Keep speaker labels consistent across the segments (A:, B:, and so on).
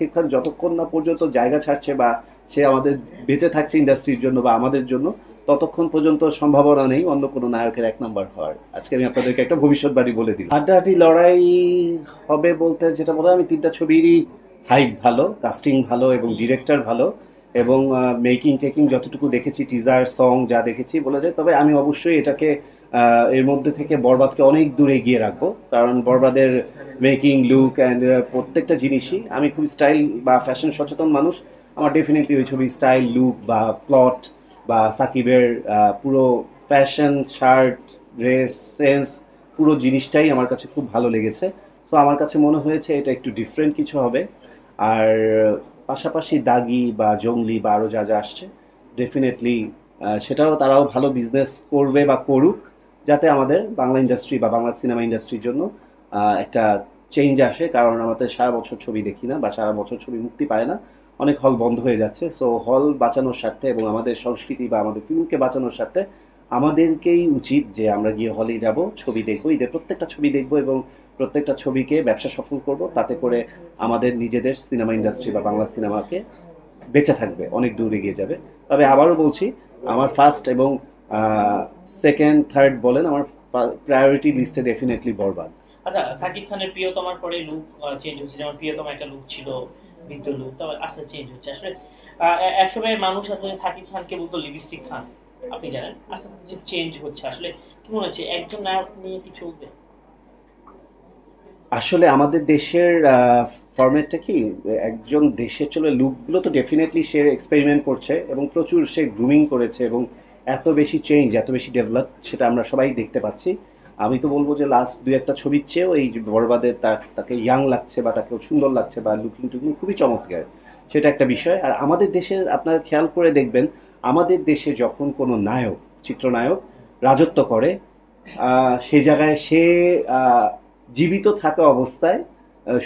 A: সাকিব খান যতক্ষণ না পর্যন্ত জায়গা ছাড়ছে বা সে আমাদের বেঁচে থাকছে ইন্ডাস্ট্রির জন্য বা আমাদের জন্য, ততক্ষণ পর্যন্ত সম্ভাবনা নেই অন্য কোনো নায়কের এক নাম্বার হওয়ার। আজকে আমি আপনাদেরকে একটা ভবিষ্যৎবাণী বলে দিই, হাড্ডাহাড্ডি লড়াই হবে বলতে যেটা বলে, আমি তিনটা ছবিরই হাইপ ভালো, কাস্টিং ভালো এবং ডিরেক্টর ভালো এবং মেকিং টেকিং যতটুকু দেখেছি, টিজার সং যা দেখেছি বলে যায়। তবে আমি অবশ্যই এটাকে এর মধ্যে থেকে বরবাদকে অনেক দূরে এগিয়ে রাখবো, কারণ বরবাদের মেকিং লুক অ্যান্ড প্রত্যেকটা জিনিসই, আমি খুব স্টাইল বা ফ্যাশন সচেতন মানুষ, আমার ডেফিনেটলি ওই ছবি স্টাইল লুক বা প্লট বা সাকিবের পুরো ফ্যাশন, শার্ট, ড্রেস সেন্স, পুরো জিনিসটাই আমার কাছে খুব ভালো লেগেছে। সো আমার কাছে মনে হয়েছে এটা একটু ডিফারেন্ট কিছু হবে। আর পাশাপাশি দাগি বা জঙ্গলি বা আরও যা যা আসছে, ডেফিনেটলি সেটাও তারাও ভালো বিজনেস করবে বা করুক, যাতে আমাদের বাংলা ইন্ডাস্ট্রি বা বাংলা সিনেমা ইন্ডাস্ট্রির জন্য একটা চেঞ্জ আসে। কারণ আমাদের সারা বছর ছবি দেখি না বা সারা বছর ছবি মুক্তি পায় না, অনেক হল বন্ধ হয়ে যাচ্ছে। সো হল বাঁচানোর স্বার্থে এবং আমাদের সংস্কৃতি বা আমাদের ফিল্মকে বাঁচানোর স্বার্থে আমাদেরকেই উচিত যে আমরা গিয়ে হলেই যাব, ছবি দেখবো, ঈদের প্রত্যেকটা ছবি দেখবো এবং প্রত্যেকটা ছবিকে ব্যবসা সফল করব, তাতে করে আমাদের নিজেদের সিনেমা ইন্ডাস্ট্রি বা বাংলা সিনেমাকে বেঁচে থাকবে, অনেক দূর এগিয়ে যাবে। তবে আবারও বলছি, আমার ফার্স্ট এবং সেকেন্ড থার্ড বলেন, আমার প্রায়োরিটি লিস্টে ডেফিনেটলি বরবাদ।
B: আচ্ছা, সাকিব খানের প্রিয়তমার পরে লুক চেঞ্জ হচ্ছে, যেমন প্রিয়তমা একটা লুক ছিল, বৃদ্ধ লুক, তারপর আস্তে চেঞ্জ হচ্ছে। আসলে একসময় মানুষ আসলে সাকিব খানকে বলতো লিপস্টিক খান, আপনি জানেন, আস্তে আস্তে যে চেঞ্জ হচ্ছে, আসলে কি মনে হচ্ছে একজন নায়ক নিয়ে কি চলবে?
A: আসলে আমাদের দেশের ফরম্যাটটা কি, একজন দেশের চলে লুকগুলো তো ডেফিনেটলি সে এক্সপেরিমেন্ট করছে এবং প্রচুর সে গ্রুমিং করেছে এবং এত বেশি চেঞ্জ, এত বেশি ডেভেলপ, সেটা আমরা সবাই দেখতে পাচ্ছি। আমি তো বলবো যে লাস্ট দু একটা ছবির চেয়েও এই যে বরবাদের তাকে ইয়াং লাগছে বা তাকে সুন্দর লাগছে বা লুকিং টুকিং খুবই চমৎকার, সেটা একটা বিষয়। আর আমাদের দেশের আপনারা খেয়াল করে দেখবেন, আমাদের দেশে যখন কোনো নায়ক, চিত্রনায়ক রাজত্ব করে, সেই জায়গায় সে জীবিত থাকা অবস্থায়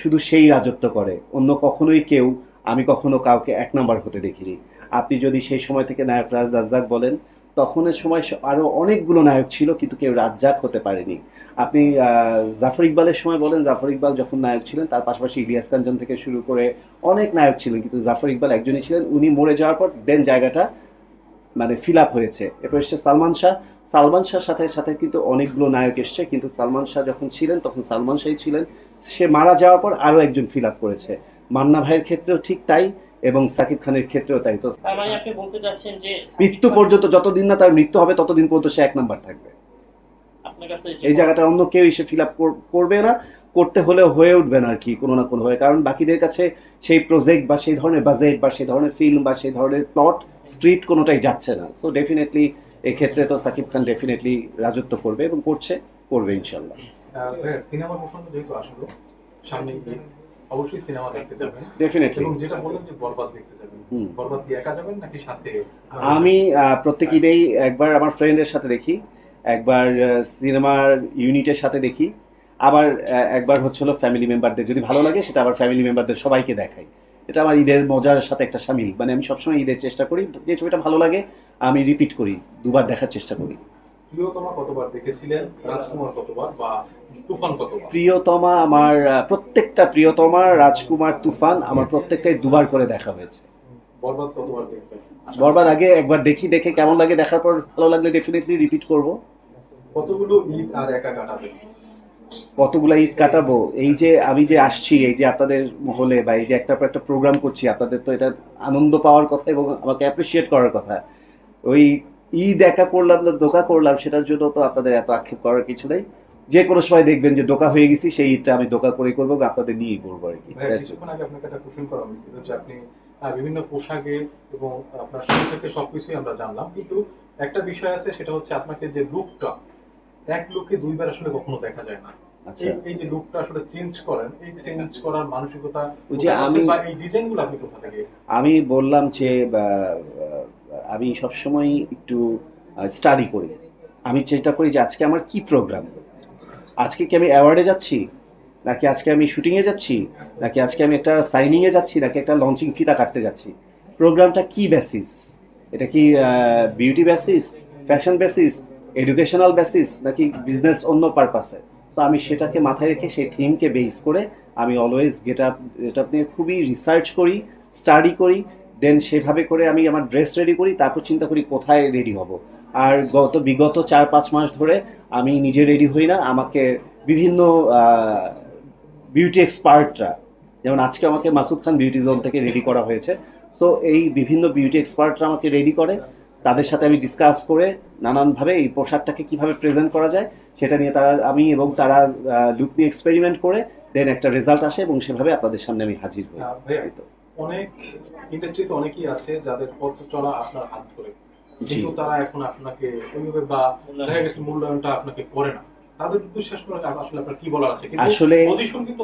A: শুধু সেই রাজত্ব করে, অন্য কখনোই কেউ, আমি কখনো কাউকে এক নাম্বার হতে দেখিনি। আপনি যদি সেই সময় থেকে নায়ক রাজ্জাক বলেন, তখনের সময় আরও অনেকগুলো নায়ক ছিল কিন্তু কেউ রাজ্জাক হতে পারেনি। আপনি জাফর ইকবালের সময় বলেন, জাফর ইকবাল যখন নায়ক ছিলেন, তার পাশাপাশি ইলিয়াস কাঞ্চন থেকে শুরু করে অনেক নায়ক ছিলেন, কিন্তু জাফর ইকবাল একজনই ছিলেন। উনি মরে যাওয়ার পর দেন জায়গাটা মানে ফিল আপ হয়েছে। এরপর এসছে সালমান শাহ, সালমান শাহর সাথে সাথে কিন্তু অনেকগুলো নায়ক এসছে, কিন্তু সালমান শাহ যখন ছিলেন তখন সালমান শাহই ছিলেন। সে মারা যাওয়ার পর আরও একজন ফিল আপ করেছে। মান্না ভাইয়ের ক্ষেত্রেও ঠিক তাই এবং সাকিব খানের ক্ষেত্রেও তাই। তো
B: তার মানে আপনি বলতে চাচ্ছেন যে
A: মৃত্যু পর্যন্ত, যতদিন না তার মৃত্যু হবে ততদিন পর্যন্ত সে এক নাম্বার থাকবে।
B: আপনার কাছে
A: এই জায়গাটা অন্য কেউ এসে ফিল আপ করবে না, করতে হলে হয়ে উঠবে না আর কি, কোনো না কোনোভাবে। কারণ বাকিদের কাছে সেই প্রজেক্ট বা সেই ধরনের বাজেট বা সেই ধরনের ফিল্ম বা সেই ধরনের প্লট স্ক্রিপ্ট কোনোটাই যাচ্ছে না। সো ডেফিনেটলি এক্ষেত্রে তো সাকিব খান ডেফিনেটলি রাজত্ব করবে এবং করবে ইনশাল্লাহ।
C: সিনেমা প্রসঙ্গ যেহেতু আসলো, সামনে ঈদ, অবশ্যই সিনেমা দেখতে যাবেন
A: ডেফিনেটলি।
C: এবং যেটা বললেন যে বরবাদ দেখতে যাবেন, বরবাদ কি একা যাবেন নাকি সাথে?
A: আমি প্রত্যেক ঈদেই একবার আমার ফ্রেন্ডের সাথে দেখি, একবার সিনেমার ইউনিটের সাথে দেখি, আবার একবার হচ্ছে হলো ফ্যামিলি মেম্বারদের যদি ভালো লাগে সেটা আবার ফ্যামিলি মেম্বারদের সবাইকে দেখাই। এটা আমার ঈদের মজার সাথে একটা সামিল। মানে আমি সবসময় ঈদের চেষ্টা করি, যে ছবিটা ভালো লাগে আমি রিপিট করি, দুবার দেখার চেষ্টা করি।
C: প্রিয়তমা কতবার দেখেছিলেন, রাজকুমার কতবার, বা তুফান কতবার?
A: প্রিয়তমা আমার প্রত্যেকটা, প্রিয়তমা, রাজকুমার, তুফান আমার প্রত্যেকটাই দুবার করে দেখা হয়েছে।
C: বরবাদ কতবার দেখবেন?
A: বরবাদ আগে একবার দেখি, দেখে কেমন লাগে, দেখার পর ভালো লাগলে ডেফিনেটলি রিপিট করব।
C: কতগুলো ঈদ আর একা কাটাবেন?
A: কতগুলো ঈদ কাটাবো, এই যে আমি যে আসছি, এই যে আপনাদের মহলে বা এই যে একটা পর একটা প্রোগ্রাম করছি, আপনাদের তো এটা আনন্দ পাওয়ার কথা এবং আমাকে অ্যাপ্রিসিয়েট করার কথা। ওই ঈদ একা করলাম না ধোকা করলাম, সেটার জন্য তো আপনাদের এত আক্ষেপ করার কিছু নেই। যে কোনো সময় দেখবেন যে ধোকা হয়ে গেছি, সেই ঈদটা আমি ধোকা করে করবো, আপনাদের নিয়েই করবো আর কি।
C: কিছুক্ষণ আগে আপনাকে একটা কোশ্চেন করা হয়েছিল যে আপনি বিভিন্ন পোশাকে এবং আপনার শরীর থেকে সবকিছুই আমরা জানলাম, কিন্তু একটা বিষয় আছে, সেটা হচ্ছে আপনাকে যে লুকটা, এক লুকে দুইবার আসলে কখনো দেখা যায় না। এই যে লুকটা আসলে চেঞ্জ করেন, এই চেঞ্জ করার মানসিকতা,
A: ওই যে
C: এই ডিজাইনগুলো আপনি কোথা থেকে?
A: আমি বললাম যে আমি সবসময় একটু স্টাডি করি। আমি চেষ্টা করি যে আজকে আমার কি প্রোগ্রাম, আজকে কি আমি অ্যাওয়ার্ডে যাচ্ছি, নাকি আজকে আমি শুটিংয়ে যাচ্ছি, নাকি আজকে আমি একটা সাইনিংয়ে যাচ্ছি, নাকি একটা লঞ্চিং ফিতা কাটতে যাচ্ছি। প্রোগ্রামটা কি বেসিস, এটা কি beauty basis, fashion basis, educational basis, নাকি বিজনেস অন্য পারপাসে। তো আমি সেটাকে মাথায় রেখে সেই থিমকে বেস করে আমি অলওয়েজ গেট আপ নিয়ে খুবই রিসার্চ করি, স্টাডি করি, দেন সেভাবে করে আমি আমার ড্রেস রেডি করি, তারপর চিন্তা করি কোথায় রেডি হব। আর বিগত 4-5 মাস ধরে আমি নিজে রেডি হই না, আমাকে বিভিন্ন বিউটি এক্সপার্টরা, যেমন আজকে আমাকে মাসুদ খান বিউটি জোন থেকে রেডি করা হয়েছে। সো এই বিভিন্ন বিউটি এক্সপার্টরা আমাকে রেডি করে, তাদের সাথে আমি ডিসকাস করে নানানভাবে এই পোশাকটাকে কিভাবে প্রেজেন্ট করা যায় সেটা নিয়ে আমি এবং তারা লুক নিয়ে এক্সপেরিমেন্ট করে দেন একটা রেজাল্ট আসে এবং সেভাবে আপনাদের সামনে আমি হাজির হই।
C: ভাইয়া,
A: এই তো।
C: অনেক ইন্ডাস্ট্রিতে অনেকেই আছে যাদের পথ চলা আপনার হাত ধরে, কিন্তু তারা এখন আপনাকে ওইভাবে বা দেখা গেছে মূল্যায়নটা আপনাকে করে না। তাদের উদ্দেশ্যে আসলে আপনার কি বলার আছে? কিন্তু
A: আসলে
C: অডিশন কিন্তু